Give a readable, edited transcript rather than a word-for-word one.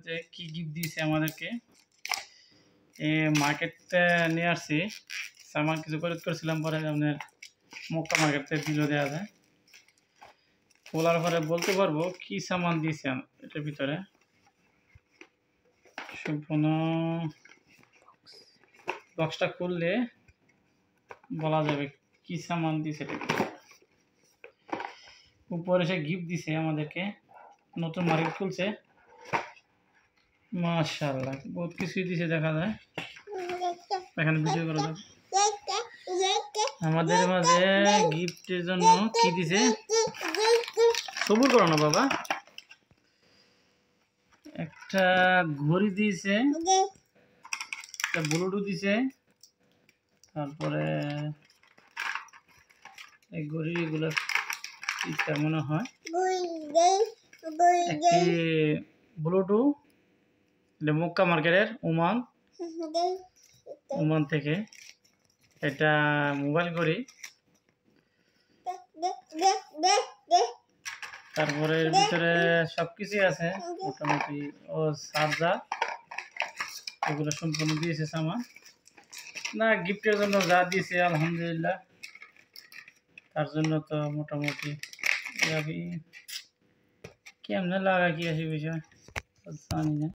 যে কি গিফট দিয়েছে আমাদেরকে মার্কেটে নিয়ে আসছি। সামান কিছু খরিদ করছিলাম, পরে আপনার মক্কা মার্কেট থেকে দিল দেওয়া যায়। খোলার পরে বলতে পারবো কি সামান দিয়েছে এটার ভিতরে। সম্পূর্ণ বক্সটা খুললে বলা যাবে কি সামান দিয়েছে এটাকে। উপরে সে গিফট দিছে আমাদেরকে, নতুন মার্কেট খুলছে। মাশাআল্লাহ বহুত কিছুই দিছে, দেখা যায় এখানে ভিডিও করা যাবে। আমাদের মাঝে গিফটের জন্য কি দিছে, সবুর করো না বাবা। একটা ঘড়ি দিয়েছে, একটা ব্লুটুথ দিছে, তারপরে এই ঘড়ি এগুলো মনে হয় একটি ব্লুটুথ, মক্কা মার্কেটের ওমান থেকে। এটা মোবাইল ঘড়ি, তারপরে এর ভিতরে সবকিছুই আছে মোটামুটি। ও চার্জার, এগুলো সম্পূর্ণ দিয়েছে সামান। না গিফটের জন্য যা দিয়েছে আলহামদুলিল্লাহ, তার জন্য তো মোটামুটি কেমনে লাগা কি আছে বিষয় জানি না।